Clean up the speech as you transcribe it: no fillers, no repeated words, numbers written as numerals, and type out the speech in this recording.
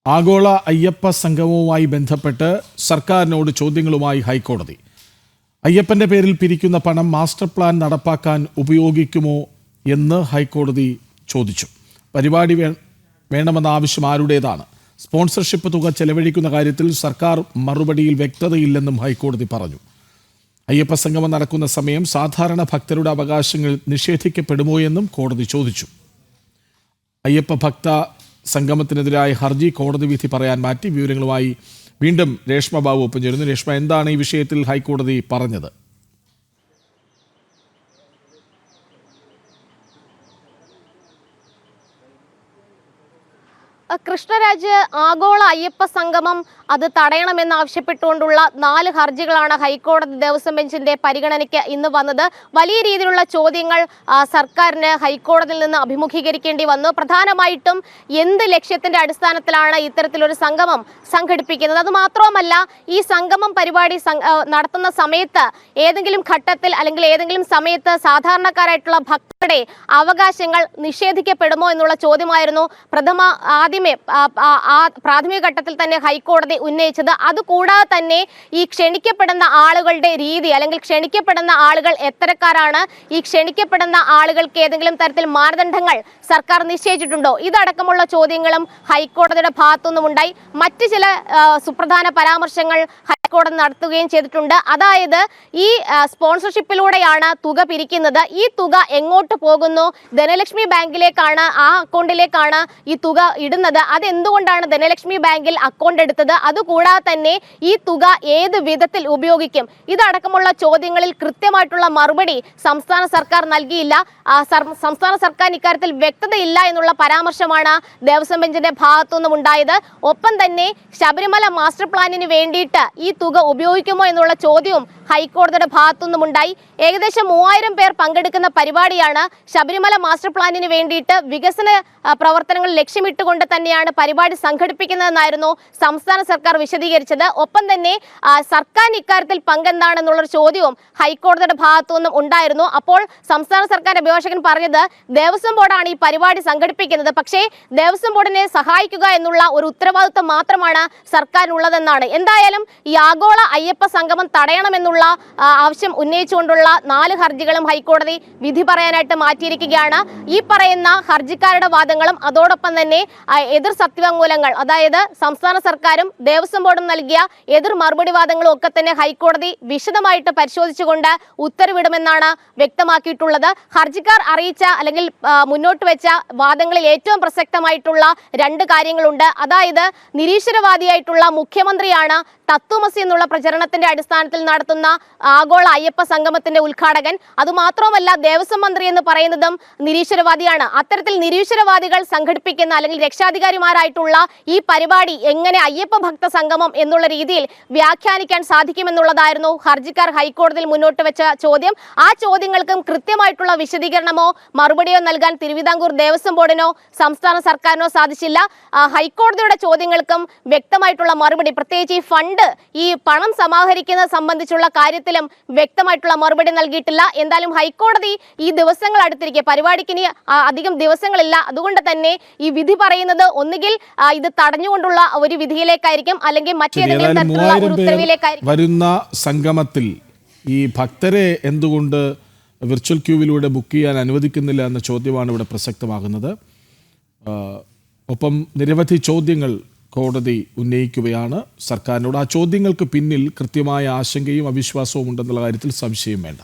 ആഗോള അയ്യപ്പ സംഗമവുമായി ബന്ധപ്പെട്ട് സർക്കാരിനോട് ചോദ്യങ്ങളുമായി ഹൈക്കോടതി. അയ്യപ്പന്റെ പേരിൽ പിരിക്കുന്ന പണം മാസ്റ്റർ പ്ലാൻ നടപ്പാക്കാൻ ഉപയോഗിക്കുമോ എന്ന് ഹൈക്കോടതി ചോദിച്ചു. പരിപാടി വേണമെന്ന ആവശ്യം ആരുടേതാണ്? സ്പോൺസർഷിപ്പ് തുക ചെലവഴിക്കുന്ന കാര്യത്തിൽ സർക്കാർ മറുപടിയിൽ വ്യക്തതയില്ലെന്നും ഹൈക്കോടതി പറഞ്ഞു. അയ്യപ്പ സംഗമം നടക്കുന്ന സമയം സാധാരണ ഭക്തരുടെ അവകാശങ്ങൾ നിഷേധിക്കപ്പെടുമോ എന്നും കോടതി ചോദിച്ചു. അയ്യപ്പ ഭക്ത സംഗമത്തിനെതിരായ ഹർജി കോടതി വിധി പറയാൻ മാറ്റി. വിവരങ്ങളുമായി വീണ്ടും രേഷ്മ ബാബു ഒപ്പം ചേരുന്നു. രേഷ്മ, എന്താണ് ഈ വിഷയത്തിൽ ഹൈക്കോടതി പറഞ്ഞത്? കൃഷ്ണരാജ്, ആഗോള അയ്യപ്പ സംഗമം അത് തടയണമെന്നാവശ്യപ്പെട്ടുകൊണ്ടുള്ള 4 ഹർജികളാണ് ഹൈക്കോടതി ദേവസ്വം ബെഞ്ചിന്റെ പരിഗണനയ്ക്ക് ഇന്ന് വന്നത്. വലിയ രീതിയിലുള്ള ചോദ്യങ്ങൾ സർക്കാരിന് ഹൈക്കോടതിയിൽ നിന്ന് അഭിമുഖീകരിക്കേണ്ടി വന്നു. പ്രധാനമായിട്ടും എന്ത് ലക്ഷ്യത്തിന്റെ അടിസ്ഥാനത്തിലാണ് ഇത്തരത്തിലൊരു സംഗമം സംഘടിപ്പിക്കുന്നത്? അതുമാത്രവുമല്ല, ഈ സംഗമം പരിപാടി നടത്തുന്ന സമയത്ത് ഏതെങ്കിലും ഘട്ടത്തിൽ അല്ലെങ്കിൽ ഏതെങ്കിലും സമയത്ത് സാധാരണക്കാരായിട്ടുള്ള ഭക്തരുടെ അവകാശങ്ങൾ നിഷേധിക്കപ്പെടുമോ എന്നുള്ള ചോദ്യമായിരുന്നു പ്രാഥമിക ഘട്ടത്തിൽ തന്നെ ഹൈക്കോടതി ഉന്നയിച്ചത്. അതുകൂടാതെ തന്നെ ഈ ക്ഷണിക്കപ്പെടുന്ന ആളുകളുടെ രീതി അല്ലെങ്കിൽ ക്ഷണിക്കപ്പെടുന്ന ആളുകൾ എത്തരക്കാരാണ്, ഈ ക്ഷണിക്കപ്പെടുന്ന ആളുകൾക്ക് ഏതെങ്കിലും തരത്തിൽ മാനദണ്ഡങ്ങൾ സർക്കാർ നിശ്ചയിച്ചിട്ടുണ്ടോ, ഇതടക്കമുള്ള ചോദ്യങ്ങളും ഹൈക്കോടതിയുടെ ഭാഗത്തുനിന്നും ഉണ്ടായി. മറ്റ് ചില സുപ്രധാന പരാമർശങ്ങൾ ഹൈക്കോടതി നടത്തുകയും ചെയ്തിട്ടുണ്ട്. അതായത് ഈ സ്പോൺസർഷിപ്പിലൂടെയാണ് തുക പിരിക്കുന്നത്. ഈ തുക എങ്ങോട്ട് പോകുന്നു? ധനലക്ഷ്മി ബാങ്കിലേക്കാണ്, ആ അക്കൗണ്ടിലേക്കാണ് ഈ തുക ഇടുന്നത്. അതെന്തുകൊണ്ടാണ് ധനലക്ഷ്മി ബാങ്കിൽ അക്കൗണ്ട് എടുത്തത്? അതുകൂടാതെ തന്നെ ഈ തുക ഏത് വിധത്തിൽ ഉപയോഗിക്കും? ഇതടക്കമുള്ള ചോദ്യങ്ങളിൽ കൃത്യമായിട്ടുള്ള മറുപടി സംസ്ഥാന സർക്കാർ നൽകിയില്ല. സംസ്ഥാന സർക്കാരിന് ഇക്കാര്യത്തിൽ വ്യക്തതയില്ല എന്നുള്ള പരാമർശമാണ് ദേവസ്വം ബെഞ്ചിന്റെ ഭാഗത്തുനിന്നും ഉണ്ടായത്. ഒപ്പം തന്നെ ശബരിമല മാസ്റ്റർ പ്ലാനിന് വേണ്ടിയിട്ട് ഈ തുക ഉപയോഗിക്കുമോ എന്നുള്ള ചോദ്യവും ഹൈക്കോടതിയുടെ ഭാഗത്തുനിന്നും ഉണ്ടായി. ഏകദേശം 3000 പേർ പങ്കെടുക്കുന്ന പരിപാടിയാണ്. ശബരിമല മാസ്റ്റർ പ്ലാനിന് വേണ്ടിയിട്ട് വികസന പ്രവർത്തനങ്ങൾ ലക്ഷ്യമിട്ടുകൊണ്ട് തന്നെയാണ് പരിപാടി സംഘടിപ്പിക്കുന്നതെന്നായിരുന്നു സംസ്ഥാന സർക്കാർ വിശദീകരിച്ചത്. ഒപ്പം തന്നെ സർക്കാരിന് ഇക്കാര്യത്തിൽ പങ്കെന്താണെന്നുള്ളൊരു ചോദ്യവും ഹൈക്കോടതിയുടെ ഭാഗത്തുനിന്നും ഉണ്ടായിരുന്നു. അപ്പോൾ സംസ്ഥാന സർക്കാർ അഭിഭാഷകൻ പറഞ്ഞത് ദേവസ്വം ബോർഡാണ് ഈ പരിപാടി സംഘടിപ്പിക്കുന്നത്, പക്ഷേ ദേവസ്വം ബോർഡിനെ സഹായിക്കുക എന്നുള്ള ഒരു ഉത്തരവാദിത്വം മാത്രമാണ് സർക്കാരിനുള്ളതെന്നാണ്. എന്തായാലും ഈ ആഗോള അയ്യപ്പ സംഗമം തടയണമെന്നുള്ള ആവശ്യം ഉന്നയിച്ചുകൊണ്ടുള്ള 4 ഹർജികളും ഹൈക്കോടതി വിധി പറയാനായിട്ട് മാറ്റിയിരിക്കുകയാണ്. ഈ പറയുന്ന ഹർജിക്കാരുടെ വാദങ്ങളും അതോടൊപ്പം തന്നെ എതിർ സത്യവാങ്മൂലങ്ങൾ, അതായത് സംസ്ഥാന സർക്കാരും ദേവസ്വം ബോർഡും നൽകിയ എതിർ മറുപടി വാദങ്ങളും ഒക്കെ തന്നെ ഹൈക്കോടതി വിശദമായിട്ട് പരിശോധിച്ചുകൊണ്ട് ഉത്തരവിടുമെന്നാണ് വ്യക്തമാക്കിയിട്ടുള്ളത്. ഹർജിക്കാർ അറിയിച്ച അല്ലെങ്കിൽ മുന്നോട്ട് വെച്ച വാദങ്ങളിൽ ഏറ്റവും പ്രസക്തമായിട്ടുള്ള 2 കാര്യങ്ങളുണ്ട്. അതായത് നിരീശ്വരവാദിയായിട്ടുള്ള മുഖ്യമന്ത്രിയാണ് തത്വമസി എന്നുള്ള പ്രചരണത്തിന്റെ അടിസ്ഥാനത്തിൽ നടത്തുന്ന ആഗോള അയ്യപ്പ സംഗമത്തിന്റെ ഉദ്ഘാടകൻ. അതുമാത്രമല്ല, ദേവസ്വം മന്ത്രി എന്ന് പറയുന്നതും നിരീശ്വരവാദിയാണ്. അത്തരത്തിൽ നിരീശ്വരവാദികൾ സംഘടിപ്പിക്കുന്ന അല്ലെങ്കിൽ രക്ഷാധികാരിമാരായിട്ടുള്ള ഈ പരിപാടി എങ്ങനെ അയ്യപ്പ ഭക്ത സംഗമം എന്നുള്ള രീതിയിൽ വ്യാഖ്യാനിക്കാൻ സാധിക്കുമെന്നുള്ളതായിരുന്നു ഹർജിക്കാർ ഹൈക്കോടതിയിൽ മുന്നോട്ട് വെച്ച ചോദ്യം. ആ ചോദ്യങ്ങൾക്കും കൃത്യമായിട്ടുള്ള വിശദീകരണമോ മറുപടിയോ നൽകാൻ തിരുവിതാംകൂർ ദേവസ്വം ബോർഡിനോ സംസ്ഥാന സർക്കാരിനോ സാധിച്ചില്ല. ഹൈക്കോടതിയുടെ ചോദ്യങ്ങൾക്കും വ്യക്തമായിട്ടുള്ള മറുപടി, പ്രത്യേകിച്ച് ഈ പണം സമാഹരിക്കുന്നത് സംബന്ധിച്ചുള്ള കാര്യത്തിലും വ്യക്തമായിട്ടുള്ള മറുപടി നൽകിയിട്ടില്ല. എന്തായാലും ഹൈക്കോടതി ഈ ദിവസങ്ങൾ അടുത്തിരിക്കെ, പരിപാടിക്ക് ഇനി അധികം ദിവസങ്ങളില്ല, അതുകൊണ്ട് തന്നെ ഈ വിധി പറയുന്നത് ഒന്നുകിൽ ഇത് തടഞ്ഞുകൊണ്ടുള്ള ഒരു വിധിയിലേക്കായിരിക്കും, അല്ലെങ്കിൽ മറ്റേതെങ്കിലും തരത്തിലുള്ള ഒരു ഉത്തരവിലേക്കായിരിക്കും. വരുന്ന സംഗമത്തിൽ ഈ ഭക്തരെ എന്തുകൊണ്ട് വിർച്വൽ ക്യൂവിലൂടെ ബുക്ക് ചെയ്യാൻ അനുവദിക്കുന്നില്ല എന്ന ചോദ്യമാണ് ഇവിടെ പ്രസക്തമാകുന്നത്. ഒപ്പം നിരവധി ചോദ്യങ്ങൾ കോടതി ഉന്നയിക്കുകയാണ് സർക്കാരിനോട്. ആ ചോദ്യങ്ങൾക്ക് പിന്നിൽ കൃത്യമായ ആശങ്കയും അവിശ്വാസവും ഉണ്ടെന്നുള്ള കാര്യത്തിൽ സംശയം വേണ്ട.